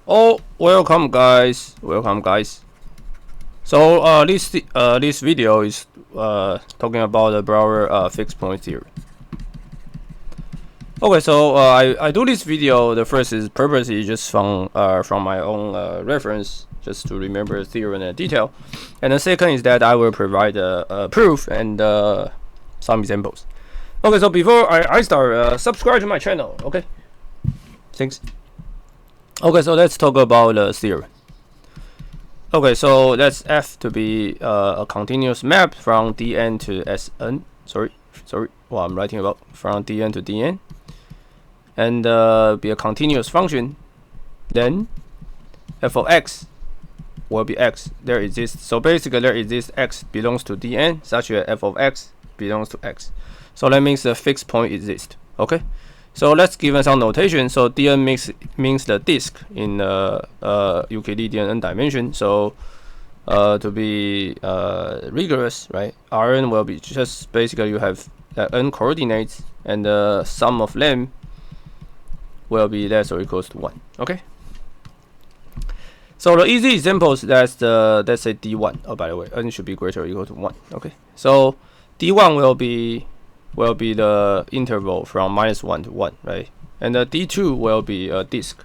Oh, welcome guys. So this video is talking about the Brouwer fixed point theory. Okay, so I do this video. The first is purposely just from my own reference, just to remember the theorem in detail, and the second is that I will provide a proof and some examples. Okay, so before I start, subscribe to my channel. Okay, thanks. Okay, so let's talk about the theorem. Okay, so that's F to be a continuous map from Dn to Sn. Sorry, what I'm writing about, from Dn to Dn, and be a continuous function. Then f of x will be x. There exists. So basically, there exists x belongs to Dn, such that f of x belongs to x. So that means the fixed point exists. Okay. So let's give some notation. So Dn means the disk in Euclidean n dimension. So to be rigorous, right? Rn will be just basically you have n coordinates, and the sum of them will be less or equals to 1. Okay. So the easy examples, let's say D1. Oh, by the way, n should be greater or equal to 1. Okay. So D1 will be the interval from -1 to 1, right? And the D2 will be a disk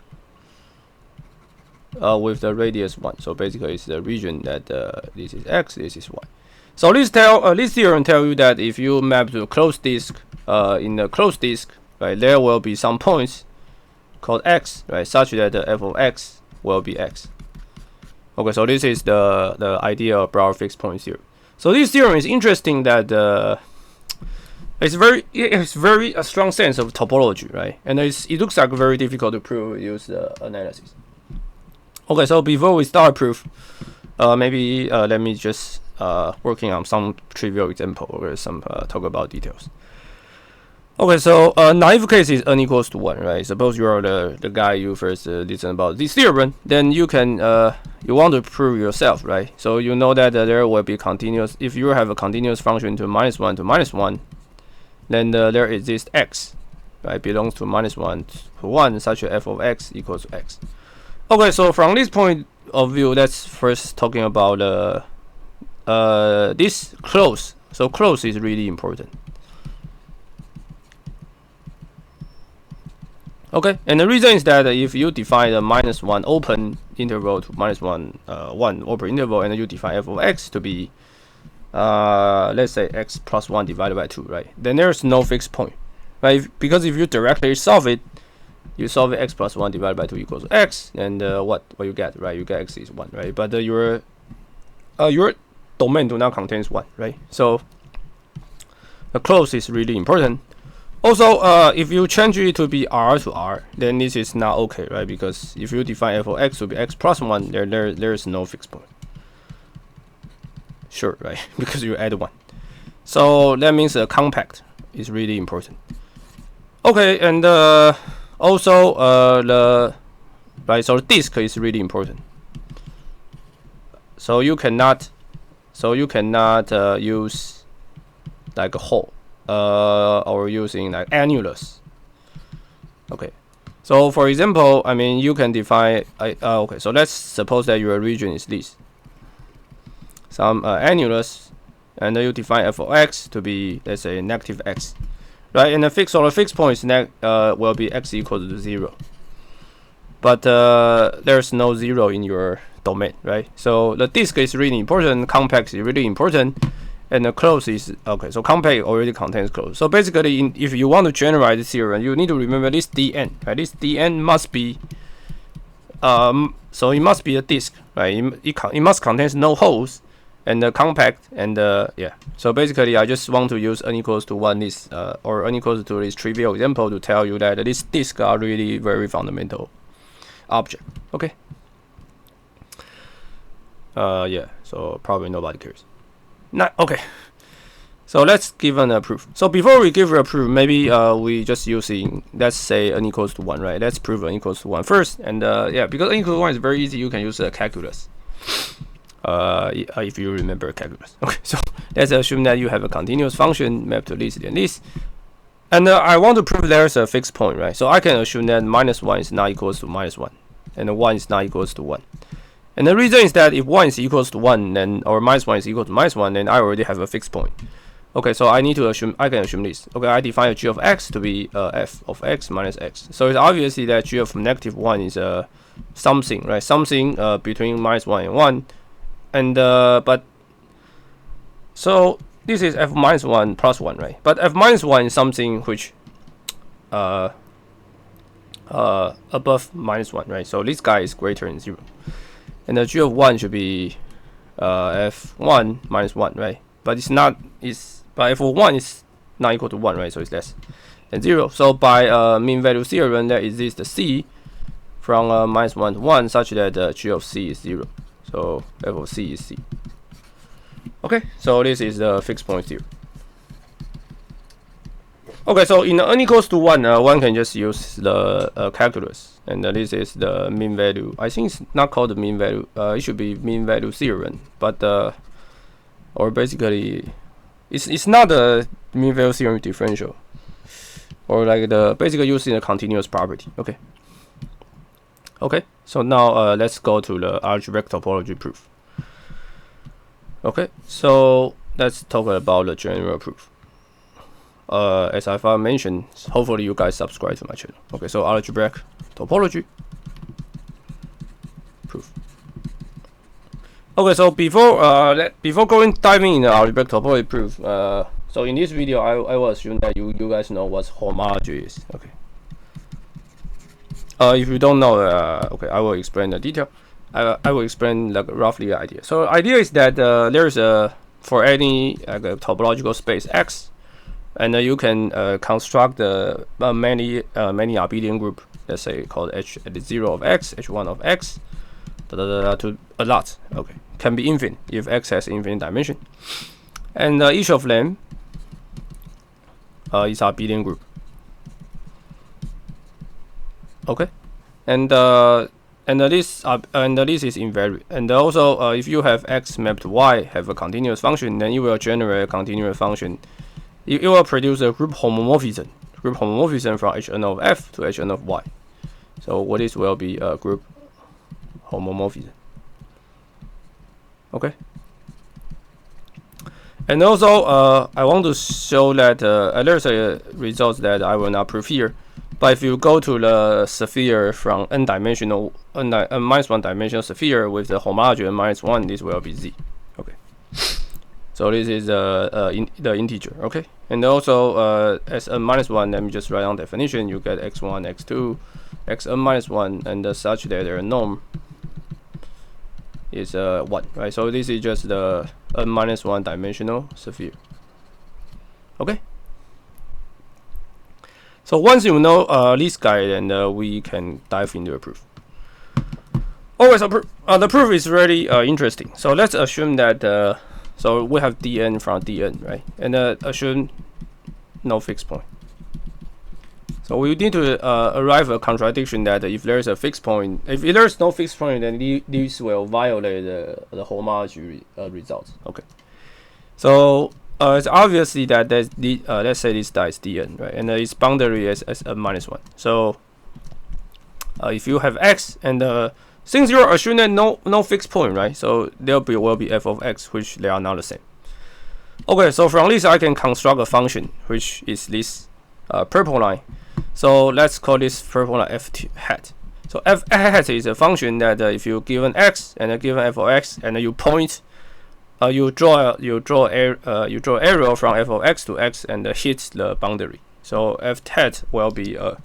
with the radius 1. So basically, it's the region that this is x, this is y. So this theorem tells you that if you map to a closed disk, in the closed disk, right, there will be some points called x, right, such that the f of x will be x. Okay, so this is the idea of Brouwer fixed point theorem. So this theorem is interesting that it's very a strong sense of topology, right? And it looks like very difficult to prove use analysis. Okay, so before we start proof, maybe let me just working on some trivial example or some talk about details. Okay, so naive case is n equals to 1, right? Suppose you are the guy you first listen about this theorem, then you can you want to prove yourself, right? So you know that there will be continuous. If you have a continuous function to -1 to -1. Then there exists x, right, belongs to -1 to 1, such that f of x equals to x. Okay, so from this point of view, let's first talking about this close. So close is really important. Okay, and the reason is that if you define a -1 open interval to -1 1 open interval, and you define f of x to be let's say x plus 1 divided by 2, right? Then there's no fixed point, right? Because if you directly solve it, you solve it x plus 1 divided by 2 equals x, and what you get, right? You get x is 1, right? But your domain do not contains 1, right? So the close is really important. Also, if you change it to be r to r, then this is not okay, right? Because if you define f of x to be x plus 1, there is no fixed point. Sure, right? Because you add 1. So that means compact is really important. Okay, and also so the disk is really important. So you cannot use like a hole or using like annulus. Okay. So for example, I mean you can define okay, so let's suppose that your region is this. Some annulus, and then you define f of x to be, let's say, negative x, right? And the fixed point is will be x equals to 0. But there's no 0 in your domain, right? So the disk is really important, compact is really important, and the close is okay. So compact already contains close. So basically, if you want to generalize this theorem, you need to remember this Dn, right? This Dn must be so it must be a disk, right? It must contains no holes, and the compact, and yeah. So basically, I just want to use n equals to 1 this or n equals to this trivial example to tell you that these disks are really very fundamental object. Okay. Yeah. So probably nobody cares. Not okay. So let's give a proof. So before we give a proof, maybe we just using, let's say n equals to 1, right? Let's prove n equals to 1 first, and yeah, because n equals to 1 is very easy, you can use calculus. If you remember calculus. Okay, so let's assume that you have a continuous function mapped to this and this, and I want to prove there's a fixed point, right? So I can assume that -1 is not equals to -1. and 1 is not equals to 1. And the reason is that if 1 is equals to 1, then or minus 1 is equal to minus 1, then I already have a fixed point. Okay, so I can assume this. Okay, I define a g of x to be f of x minus x. So it's obviously that g of negative 1 is something, right? Something between minus 1 and 1. And but so this is f minus 1 plus 1, right? But f minus 1 is something which above minus 1, right? So this guy is greater than 0. And the g of 1 should be f1 minus 1, right? But it's not, but f of 1 is not equal to 1, right? So it's less than 0. So by mean value theorem, there exists the c from minus 1 to 1 such that the g of c is 0. So f of c is c. Okay, so this is the fixed point theorem. Okay, so in n equals to 1, one can just use the calculus, and this is the mean value. I think it's not called the mean value. It should be mean value theorem, but or basically, it's not the mean value theorem differential, or like the basically using a continuous property. Okay. Okay, so now let's go to the algebraic topology proof. Okay, so let's talk about the general proof. As I've mentioned, hopefully you guys subscribe to my channel. Okay, so algebraic topology proof. Okay, so before diving in the algebraic topology proof, so in this video I will assume that you guys know what homology is. Okay. If you don't know, okay, I will explain the detail. I will explain like roughly the idea. So the idea is that there's for any like a topological space X, and you can construct the many abelian group. Let's say called H at 0 of X, H1 of X, to a lot. Okay, can be infinite if X has infinite dimension, and each of them is abelian group. Okay, and this is invariant. And also, if you have X mapped to Y, have a continuous function, then you will generate a continuous function. It will produce a group homomorphism from Hn of F to Hn of Y. So what this will be a group homomorphism. Okay. And also, I want to show that there's a result that I will not prove here. But if you go to the sphere from n-dimensional, minus 1 dimensional sphere with the homology minus 1, this will be z. Okay. So this is the integer. Okay. And also as n minus 1, let me just write down definition. You get x1, x2, xn minus 1, and such that their norm is 1. Right. So this is just the n minus 1 dimensional sphere. Okay. So once you know this guy, then we can dive into the proof. Okay, so the proof is really interesting. So let's assume that so we have dn from dn, right? And assume no fixed point. So we need to arrive at a contradiction that if there is a fixed point, if there is no fixed point, then this will violate the homology results. Okay. So it's obviously that there's let's say this die is dn, right? And its boundary is n minus 1. So if you have x, and since you're assuming no fixed point, right? So there will be f of x, which they are not the same. Okay, so from this I can construct a function which is this purple line. So let's call this purple line f hat. So f hat is a function that if you given x and given f of x, and you point, you draw arrow from f of x to x and hit the boundary. So f hat will be a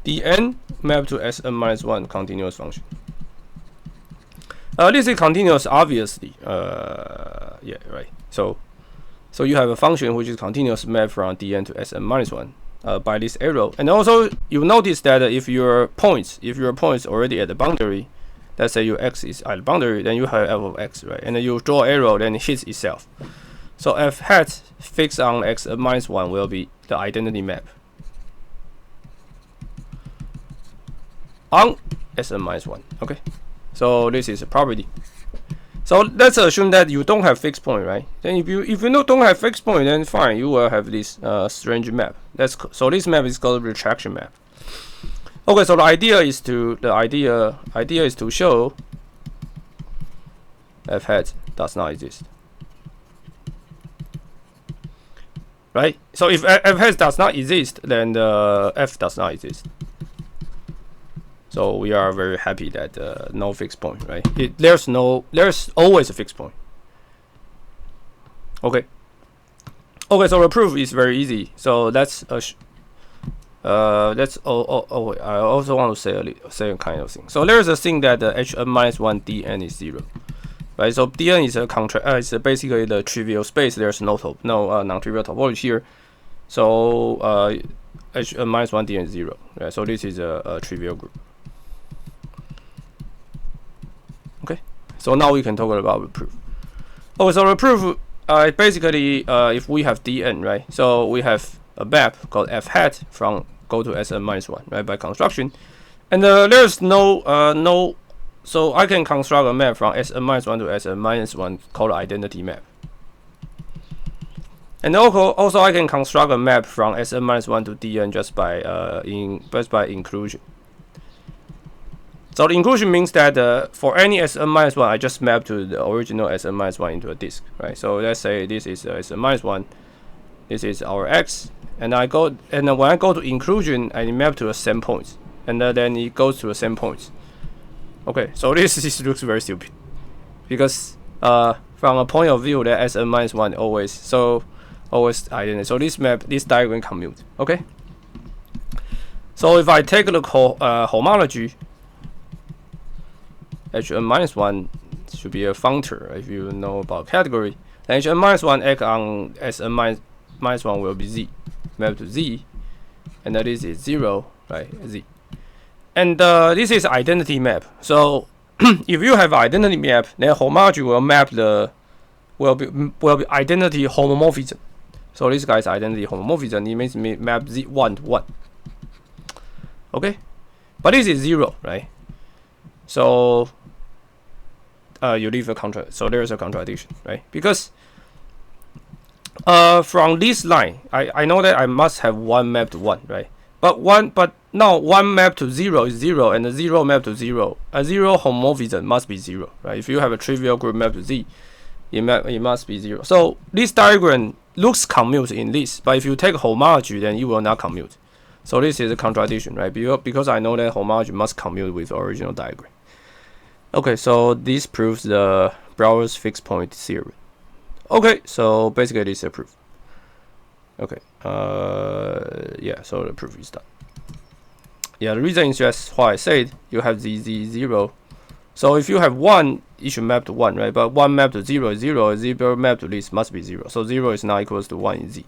dn mapped to Sn minus 1 continuous function. This is continuous, obviously. Yeah, right. So you have a function which is continuous mapped from dn to Sn minus 1 by this arrow. And also you notice that if your points already at the boundary, let's say your x is at the boundary, then you have f of x, right? And then you draw arrow, then it hits itself. So f hat fixed on Xn minus 1 will be the identity map on Sn minus 1. Okay. So this is a property. So let's assume that you don't have fixed point, right? Then if you don't have fixed point, then fine, you will have this strange map. So this map is called retraction map. Okay, so the idea is to show f hat does not exist. Right? So if f hat does not exist, then the f does not exist. So we are very happy that no fixed point, right? There's always a fixed point. Okay. Okay, so the proof is very easy. So that's I also want to say a kind of thing. So there's a thing that Hn minus 1 Dn is 0, right? So Dn is is basically the trivial space. There's no non-trivial topology here. So Hn minus 1 Dn is 0, right? So this is a trivial group. Okay, so now we can talk about the proof. Okay, so the proof basically if we have Dn, right? So we have a map called f hat from go to Sn minus 1, right, by construction, and there's no so I can construct a map from Sn minus 1 to Sn minus 1 called identity map, and also I can construct a map from Sn minus 1 to Dn just by inclusion. So the inclusion means that for any Sn minus 1, I just map to the original Sn minus 1 into a disk, right? So let's say this is Sn minus 1, this is our x, and when I go to inclusion, I map to the same points, and then it goes to the same points. Okay, so this looks very stupid, because from a point of view that Sn minus 1 always identity. So this diagram commute. Okay. So if I take a look homology, Hn minus 1 should be a functor if you know about category. Then Hn minus 1 act on Sn minus 1 will be z, mapped to z, and that is 0, right? Z. And this is identity map. So if you have identity map, then homology will map will be identity homomorphism. So this guy's identity homomorphism, it means map z 1 to 1. Okay, but this is 0, right? So you leave a contract. So there's a contradiction, right? Because from this line, I know that I must have 1 map to 1, right? But now 1 map to 0 is 0, and the 0 map to 0, a 0 homomorphism must be 0, right? If you have a trivial group map to Z, it must be 0. So this diagram looks commute in this, but if you take homology, then it will not commute. So this is a contradiction, right? Because I know that homology must commute with the original diagram. Okay, so this proves the Brouwer's fixed point theorem. Okay, so basically this is a proof. Okay, yeah, so the proof is done. Yeah, the reason is just what I said. You have z0. So if you have 1, it should map to 1, right? But 1 map to 0 is 0. 0 map to this must be 0. So 0 is not equals to 1 in z.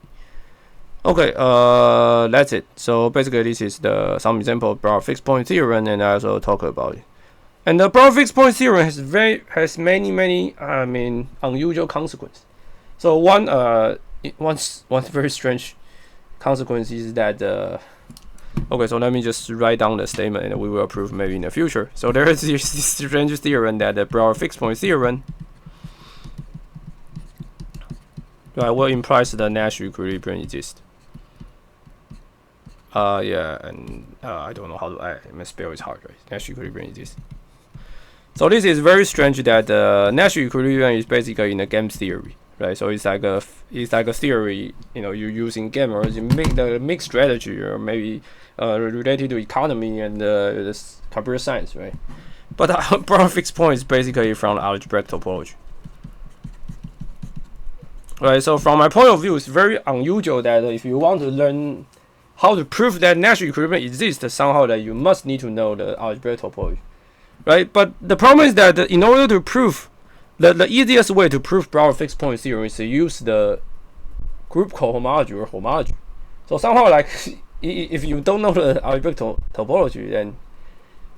Okay, that's it. So basically this is some example of Brouwer fixed point theorem, and I also talk about it. And the Brouwer fixed point theorem has many unusual consequences. So one very strange consequence is that okay, so let me just write down the statement and we will prove maybe in the future. So there is this strange theorem that the Brouwer fixed point theorem, right, will implies the Nash equilibrium exists. Yeah, and I don't know how to my spell is hard, right? Nash equilibrium exists. So this is very strange that Nash equilibrium is basically in the game theory, right? So it's like a theory, you use in game, or the mixed strategy, or maybe related to economy and computer science, right? But Brouwer fixed point is basically from algebraic topology, right? So from my point of view, it's very unusual that if you want to learn how to prove that Nash equilibrium exists, somehow that you must need to know the algebraic topology, right? But the problem is that in order to prove the easiest way to prove Brouwer fixed point theorem is to use the group cohomology or homology. So somehow, like, if you don't know the algebraic topology, then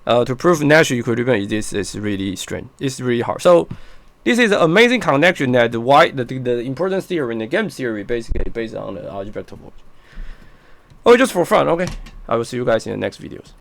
to prove Nash equilibrium exists is really strange. It's really hard. So this is an amazing connection that the importance theory in the game theory basically based on the algebraic topology. Oh, just for fun. Okay, I will see you guys in the next videos.